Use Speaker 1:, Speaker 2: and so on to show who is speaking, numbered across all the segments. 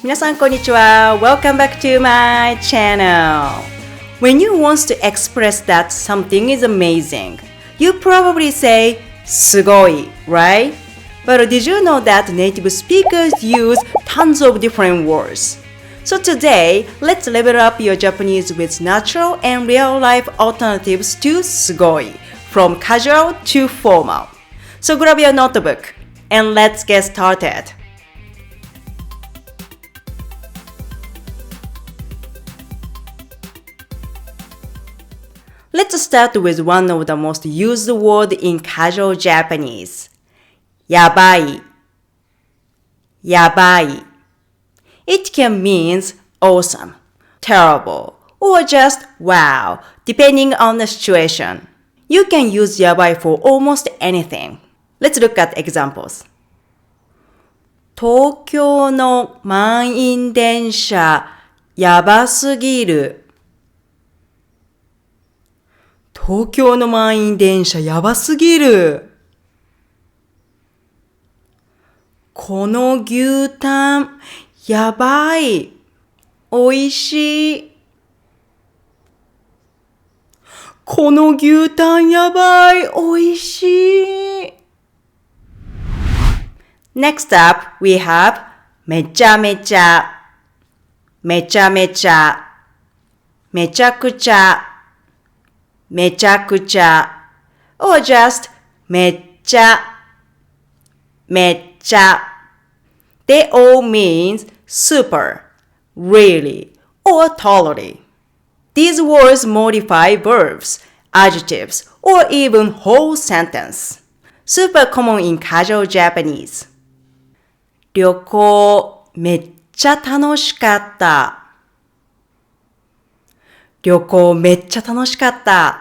Speaker 1: 皆さんこんにちは。Welcome back to my channel. When you want to express that something is amazing, you probably say すごい, right? But did you know that native speakers use tons of different words? So today, let's level up your Japanese with natural and real-life alternatives to すごい, from casual to formal. So grab your notebook and let's get started. Let's start with one of the most used words in casual Japanese. Yabai. Yabai. It can mean awesome, terrible, or just wow, depending on the situation. You can use yabai for almost anything. Let's look at examples. 東京の満員電車やばすぎる。東京の満員電車やばすぎる。この牛タンやばい。おいしい。この牛タンやばい。おいしい。Next up, we have めちゃめちゃ、めちゃめちゃ、めちゃくちゃ、めちゃくちゃ or just めっちゃ、めっちゃ They all mean super, really, or totally. These words modify verbs, adjectives, or even whole sentence. Super common in casual Japanese. 旅行めっちゃ楽しかった。旅行めっちゃ楽しかった。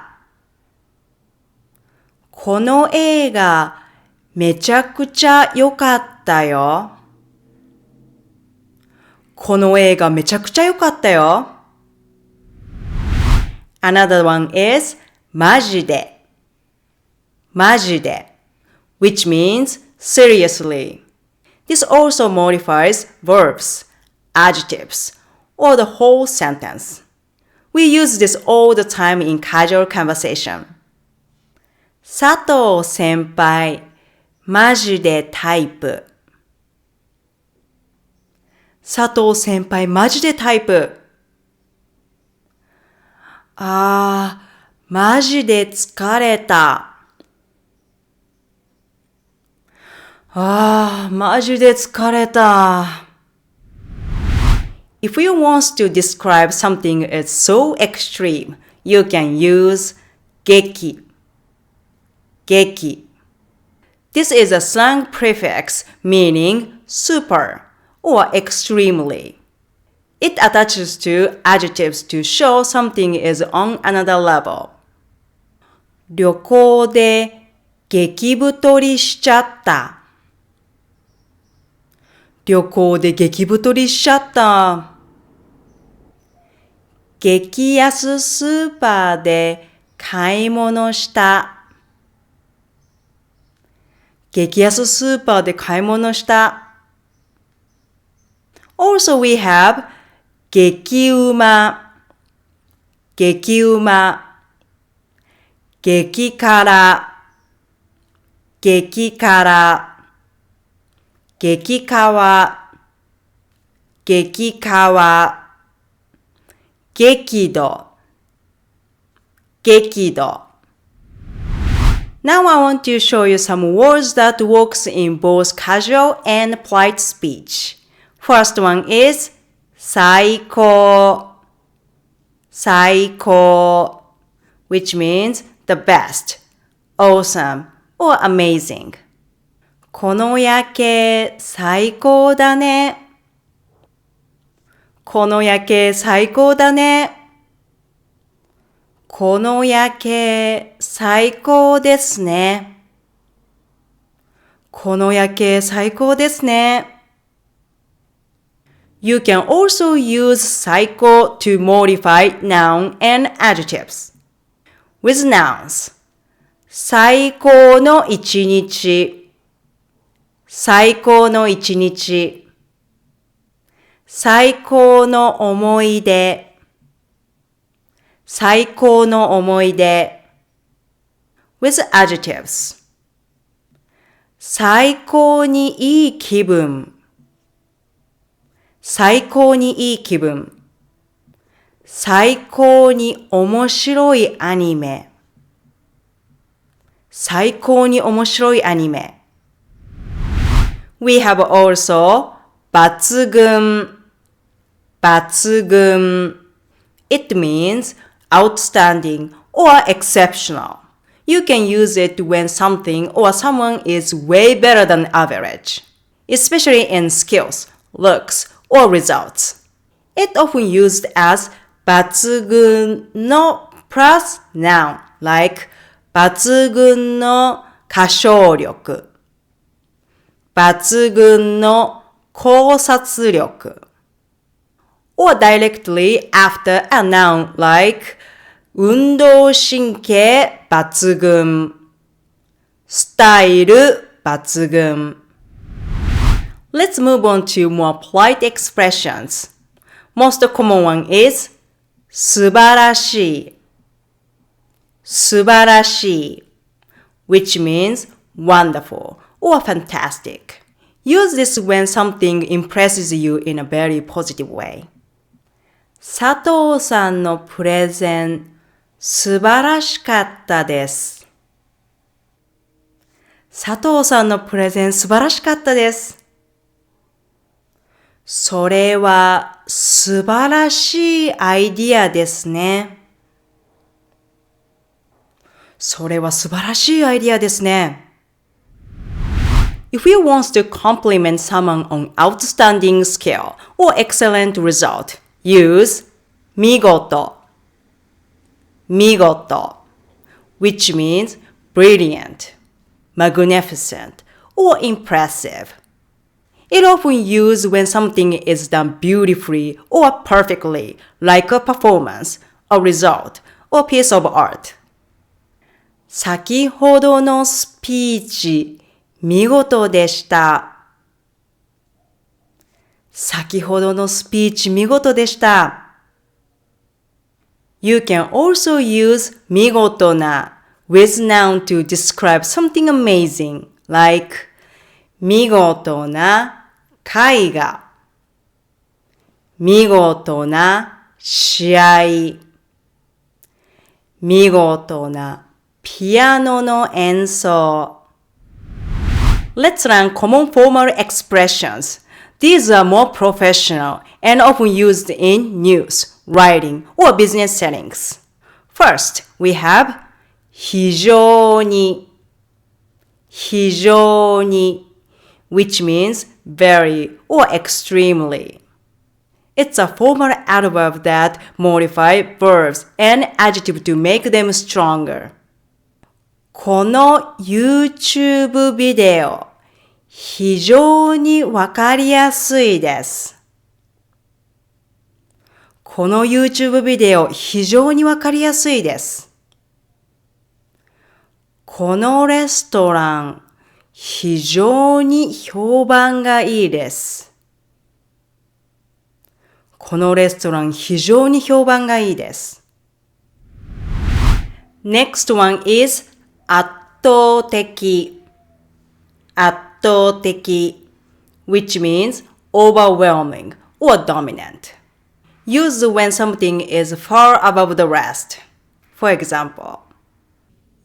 Speaker 1: この映画めちゃくちゃ良かったよ。この映画めちゃくちゃ良かったよ。Another one is マジで。マジで which means seriously. This also modifies verbs, adjectives, or the whole sentence. We use this all the time in casual conversation. 佐藤先輩、マジでタイプ。佐藤先輩、マジでタイプ。マジで疲れた。マジで疲れた。If you want to describe something as so extreme, you can use geki. Geki. This is a slang prefix meaning super or extremely. It attaches to adjectives to show something is on another level. 旅行で激太りしちゃった。旅行で激太りしちゃった。激安スーパーで買い物した。激安スーパーで買い物した。Also we have 激うま、激うま、激辛、激辛、激川、激川、激怒、激怒。Now I want to show you some words that works in both casual and polite speech. First one is saikō. Saikō, which means the best, awesome, or amazing. この夜景最高だね。この夜景最高だね。この夜景最高ですね。この夜景最高ですね。You can also use saikō to modify noun and adjectives. With nouns, 最高の一日。最高の一日。最高の思い出。最高の思い出。with adjectives. 最高にいい気分。最高にいい気分。最高に面白いアニメ。最高に面白いアニメ。We have also 抜群。抜群。It means outstanding or exceptional. You can use it when something or someone is way better than average, especially in skills, looks, or results. It often used as 抜群の plus noun, like 抜群の歌唱力。抜群の考察力。or directly after a noun like 運動神経抜群。スタイル抜群。Let's move on to more polite expressions. Most common one is 素晴らしい。素晴らしい。which means wonderful or fantastic. Use this when something impresses you in a very positive way. 佐藤さんのプレゼン素晴らしかったです。佐藤さんのプレゼン素晴らしかったです。それは素晴らしいアイディアですね。それは素晴らしいアイディアですね。If you want to compliment someone on outstanding skill or excellent result, use migoto. Migoto, which means brilliant, magnificent, or impressive. It often used when something is done beautifully or perfectly, like a performance, a result, or piece of art. 先ほどのスピーチ、見事でした。先ほどのスピーチ、見事でした。You can also use 見事な with noun to describe something amazing, like 見事な絵画。見事な試合。見事なピアノの演奏。Let's learn common formal expressions. These are more professional and often used in news, writing, or business settings. First, we have 非常に。非常に which means very or extremely. It's a formal adverb that modifies verbs and adjectives to make them stronger. この YouTube ビデオ、非常にわかりやすいです。この YouTube ビデオ、非常にわかりやすいです。このレストラン、非常に評判がいいです。このレストラン、非常に評判がいいです。Next one is 圧倒的。圧倒的 which means overwhelming or dominant. Used when something is far above the rest. For example,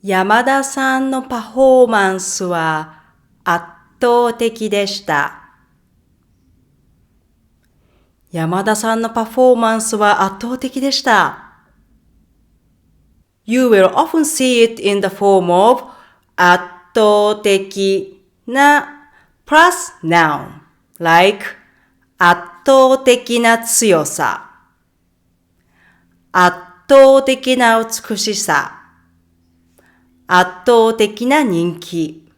Speaker 1: 山田さんのパフォーマンスは圧倒的でした。山田さんのパフォーマンスは圧倒的でした。You will often see it in the form of 圧倒的な plus noun, like 圧倒的な強さ、圧倒的な美しさ、圧倒的な人気。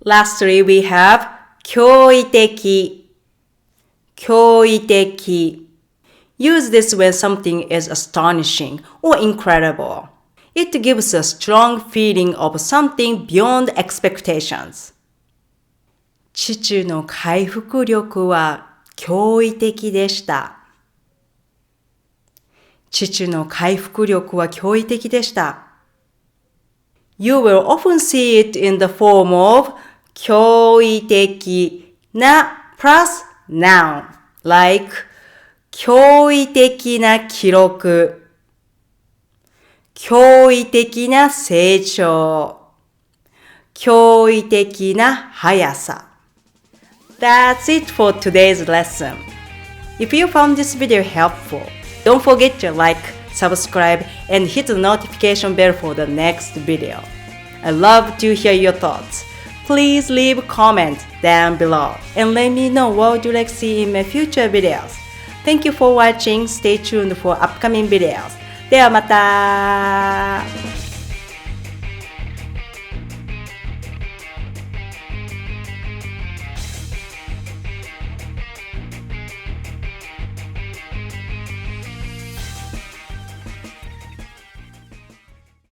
Speaker 1: Lastly, we have 驚異的。驚異的。Use this when something is astonishing or incredible. It gives a strong feeling of something beyond expectations. 父の回復力は驚異的でした。父の回復力は驚異的でした。You will often see it in the form of 驚異的な plus noun like 驚異的な記録、驚異的な成長、驚異的な速さ。That's it for today's lesson. If you found this video helpful, don't forget to like, subscribe, and hit the notification bell for the next video. I love to hear your thoughts. Please leave a comment down below and let me know what would you like to see in my future videos. Thank you for watching. Stay tuned for upcoming videos. ではまた。